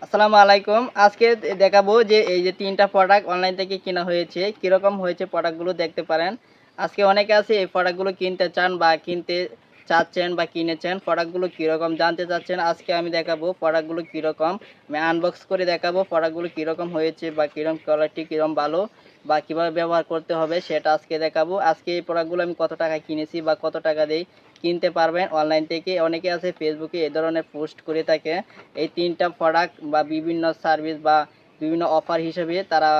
আসসালামু আলাইকুম। আজকে দেখাবো যে এই যে ৩ টা প্রোডাক্ট অনলাইন থেকে কেনা হয়েছে। কিরকম হয়েছে প্রোডাক্টগুলো দেখতে পারেন। আজকে অনেকে আছে এই প্রোডাক্টগুলো কিনতে চান বা কিনতে চাচ্ছেন বা কিনেছেন। প্রোডাক্টগুলো কিরকম জানতে চাচ্ছেন। আজকে আমি দেখাবো প্রোডাক্টগুলো কিরকম। আমি আনবক্স করে দেখাবো প্রোডাক্টগুলো কিরকম হয়েছে বা কিরকম কোয়ালিটি কিরকম ভালো বা কিভাবে ব্যবহার করতে হবে সেটা আজকে দেখাবো। আজকে এই প্রোডাক্টগুলো আমি কত টাকায় কিনেছি বা কত টাকা দেই কিনতে পারবেন অনলাইন থেকে। অনেকে আছে ফেসবুকে এ ধরনের পোস্ট করে থাকে। এই ৩ টা প্রোডাক্ট বা বিভিন্ন সার্ভিস বা বিভিন্ন অফার হিসেবে তারা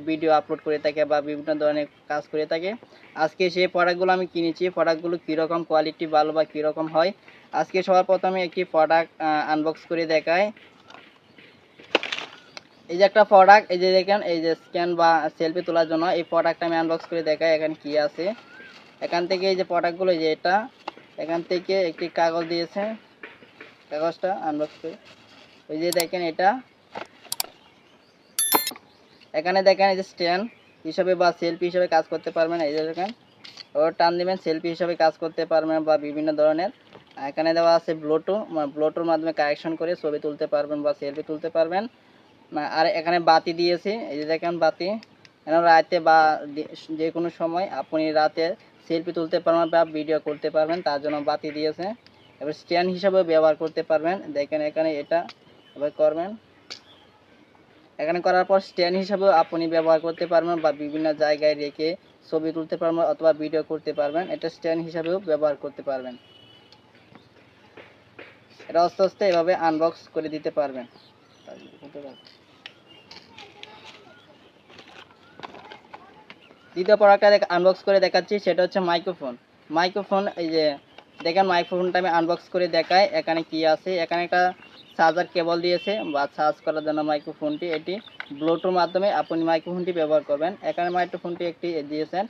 ভিডিও আপলোড করে থাকে বা বিভিন্ন ধরনের কাজ করে থাকে। আজকে সেই প্রোডাক্টগুলো আমি কিনেছি। প্রোডাক্টগুলো কীরকম কোয়ালিটি ভালো বা কীরকম হয়। আজকে সবার প্রথমে একটি প্রোডাক্ট আনবক্স করে দেখাই। এই যে একটা প্রোডাক্ট, এই যে দেখেন, এই যে স্ক্যান বা সেলফি তোলার জন্য এই প্রোডাক্টটা আমি আনবক্স করে দেখাই এখানে কি আছে। এখান থেকে এই যে প্রোডাক্টগুলো, যে এটা এখান থেকে একটি কাগজ দিয়েছে, কাগজটা আনবক্স করে ওই যে দেখেন এটা এখানে দেখেন এই যে স্ট্যান্ড হিসাবে বা সেলফি হিসাবে কাজ করতে পারবেন। এই যে দেখেন ও টান দিবেন, সেলফি হিসাবে কাজ করতে পারবেন বা বিভিন্ন ধরনের। এখানে দেওয়া আছে ব্লুটুথ মাধ্যমে কানেকশন করে ছবি তুলতে পারবেন বা সেলফি তুলতে পারবেন। আর এখানে বাতি দিয়েছি, এই যে দেখেন বাতি। রাতে বা যে কোনো সময় আপনি রাতে সেলফি তুলতে পারবেন বা ভিডিও করতে পারবেন, তার জন্য বাতি দিয়েছে। এবার স্ট্যান্ড হিসাবে ব্যবহার করতে পারবেন। দেখেন এখানে এটা এবার করবেন, এখানে করার পর স্ট্যান্ড হিসাবেও আপনি ব্যবহার করতে পারবেন বা বিভিন্ন জায়গায় রেখে ছবি তুলতে পারবেন অথবা ভিডিও করতে পারবেন। এটা স্ট্যান্ড হিসাবেও ব্যবহার করতে পারবেন। এটা আস্তে আস্তে এভাবে আনবক্স করে দিতে পারবেন। দ্বিতীয় প্রোডাক্টটা আনবক্স করে দেখাচ্ছি, সেটা হচ্ছে মাইক্রোফোন। এই যে দেখেন মাইক্রোফোনটা আমি আনবক্স করে দেখাই। এখানে কি আছে, এখানে একটা চার্জার কেবল দিয়েছে বা চার্জ করার জন্য মাইক্রোফোনটি। এটি ব্লুটুথের মাধ্যমে আপনি মাইক্রোফোনটি ব্যবহার করবেন। এখানে মাইক্রোফোনটি একটি দিয়েছেন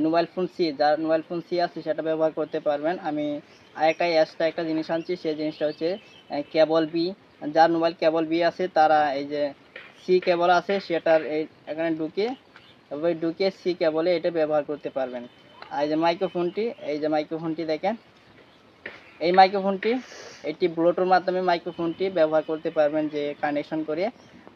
মোবাইল ফোন সি, যার মোবাইল ফোন সি আছে সেটা ব্যবহার করতে পারবেন। আমি আরেকটা এক্সট্রা একটা জিনিস আনছি, সেই জিনিসটা হচ্ছে কেবল বি। যার মোবাইল কেবল বি আছে তারা এই যে সি কেবল আছে সেটার এই এখানে ঢুকে সি কেবলে এটা ব্যবহার করতে পারবেন। আর এই যে মাইক্রোফোনটি দেখেন, এই মাইক্রোফোনটি এটি ব্লুটুথের মাধ্যমে মাইক্রোফোনটি ব্যবহার করতে পারবেন, যে কানেকশন করে।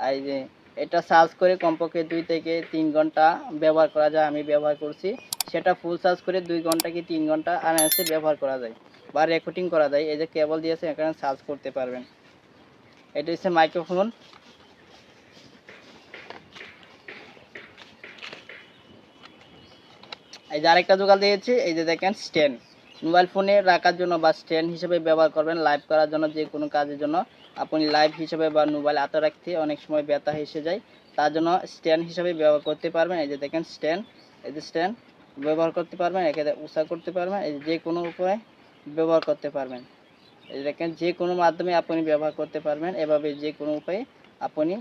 আর এই যে এটা চার্জ করে কমপক্ষে 2 থেকে 3 ঘন্টা ব্যবহার করা যায়। আমি ব্যবহার করছি, সেটা ফুল চার্জ করে 2 ঘন্টা কি 3 ঘন্টা আরামসে ব্যবহার করা যায় বা রেকর্ডিং করা যায়। এই যে কেবল দিয়েছে, এখানে চার্জ করতে পারবেন। এটা হচ্ছে মাইক্রোফোন। এই যে আরেকটা জোগাড় দিয়েছি, এই যে দেখেন স্ট্যান্ড, মোবাইল ফোনে রাখার জন্য বা স্ট্যান্ড হিসেবে ব্যবহার করবেন লাইভ করার জন্য, যে কোনো কাজের জন্য আপনি লাইভ হিসেবে বা মোবাইল হাতে রাখতে অনেক সময় ব্যথা এসে যায়, তার জন্য স্ট্যান্ড হিসেবে ব্যবহার করতে পারবেন। এই যে দেখেন স্ট্যান্ড, এই যে স্ট্যান্ড ব্যবহার করতে পারবেন, একে উঁচা করতে পারবেন, এই যে কোনো উপায়ে ব্যবহার করতে পারবেন। এই দেখেন যে কোনো মাধ্যমে আপনি ব্যবহার করতে পারবেন। এভাবে যে কোনো উপায়ে আপনি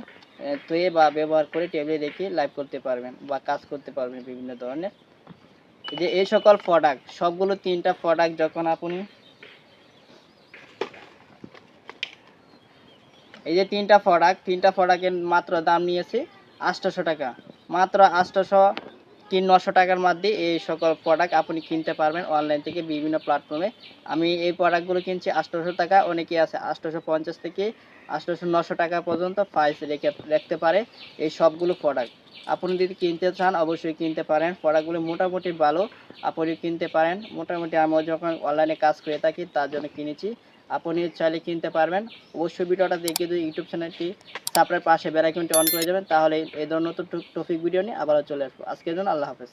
তৈরি বা ব্যবহার করে টেবিলে রেখে লাইভ করতে পারবেন বা কাজ করতে পারবেন বিভিন্ন ধরনের। যে এই সকল প্রোডাক্ট সবগুলো 3টা প্রোডাক্ট যখন আপনি এই যে 3টা প্রোডাক্টের মাত্র দাম নিয়েছে 800 টাকা। মাত্র 800 কি 900 টাকার মধ্যে এই সকল প্রোডাক্ট আপনি কিনতে পারবেন অনলাইন থেকে বিভিন্ন প্ল্যাটফর্মে। আমি এই প্রোডাক্টগুলো কিনছি 800 টাকা, অনেকেই আছে 850 থেকে 800 900 টাকা পর্যন্ত প্রাইস রাখতে পারে এই সবগুলো প্রোডাক্ট। আপনি যদি কিনতে চান অবশ্যই কিনতে পারেন। প্রোডাক্টগুলো মোটামুটি ভালো, আপনি কিনতে পারেন। মোটামুটি আমি যখন অনলাইনে কাজ করে থাকি তার জন্য কিনেছি, আপনি চাইলে কিনতে পারবেন। অবশ্যই ভিডিওটা দেখে যদি ইউটিউব চ্যানেলটি সাবস্ক্রাইব পাশে বেল আইকনটি অন করে যাবেন, তাহলে এই ধরনের নতুন টপিক ভিডিও নিয়ে আবারও চলে আসবো। আজকের জন্য আল্লাহ হাফেজ।